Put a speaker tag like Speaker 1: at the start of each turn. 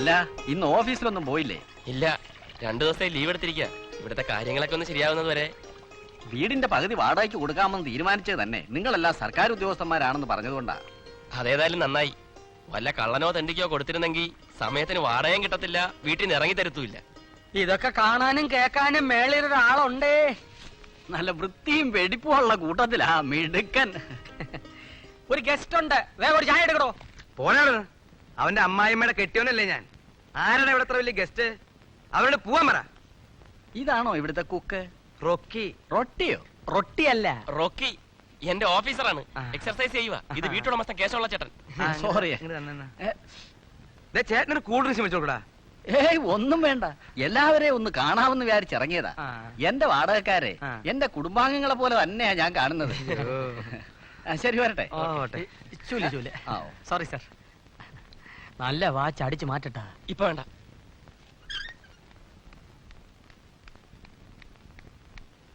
Speaker 1: അല്ല, ഇന്ന് ഓഫീസിലൊന്നും പോയില്ലേ?
Speaker 2: ഇല്ല, 2 ദിവസത്തെ ലീവ് എടുത്തിരിക്കുക. ഇവിടുത്തെ കാര്യങ്ങളൊക്കെ ഒന്ന് ശരിയാവുന്നത് വരെ.
Speaker 1: വീടിന്റെ പകുതി വാടകയ്ക്ക് കൊടുക്കാമെന്ന് തീരുമാനിച്ചത് തന്നെ നിങ്ങളെല്ലാം സർക്കാർ ഉദ്യോഗസ്ഥന്മാരാണെന്ന് പറഞ്ഞതുകൊണ്ടാ.
Speaker 2: അതേതായാലും നന്നായി. വല്ല കള്ളനോ തണ്ടിക്കോ കൊടുത്തിരുന്നെങ്കിൽ സമയത്തിന് വാടകയും കിട്ടത്തില്ല, വീട്ടിൽ നിന്ന് ഇറങ്ങി തരത്തുമില്ല.
Speaker 3: ഇതൊക്കെ കാണാനും കേൾക്കാനും മേളിലൊരാളുണ്ടേ.
Speaker 1: നല്ല വൃത്തിയും വെടിപ്പുമുള്ള കൂട്ടത്തിലാ മിടുക്കൻ.
Speaker 3: ഒരു ഗസ്റ്റ് ഉണ്ട്, വേഗം ഒരു ചായ എടുക്കണോ?
Speaker 4: പോനാണ് അവന്റെ അമ്മായിമ്മയുടെ കെട്ടിയോനല്ലേ ഞാൻ. ആരുടെ ഇവിടെ എത്ര വലിയ ഗസ്റ്റ്? അവരോട് പോവാൻ പറ.
Speaker 1: ഇതാണോ ഇവിടുത്തെ കുക്ക്?
Speaker 4: റോക്കി.
Speaker 1: റൊട്ടിയോ?
Speaker 3: റൊട്ടിയല്ല,
Speaker 2: റോക്കി എന്റെ ഓഫീസറാണ്, എക്സർസൈസ് ചെയ്യുക. ഇത് വീട്ടുടമസ്ഥൻ കേശവള്ള ചേട്ടൻ.
Speaker 1: സോറി.
Speaker 4: ചേട്ടനൊരു കൂൾ ഡ്രിങ്ക്സ് വെച്ചോടാ.
Speaker 1: ഏയ് ഒന്നും വേണ്ട, എല്ലാവരെയും ഒന്ന് കാണാമെന്ന് വിചാരിച്ചിറങ്ങിയതാ. എന്റെ വാടകക്കാരെ എന്റെ കുടുംബാംഗങ്ങളെ പോലെ തന്നെയാ ഞാൻ കാണുന്നത്. ശരി, വരട്ടെ.
Speaker 3: Sorry sir. നല്ല വാച്ച് അടിച്ചു മാറ്റട്ടാ.
Speaker 2: ഇപ്പൊ വേണ്ട.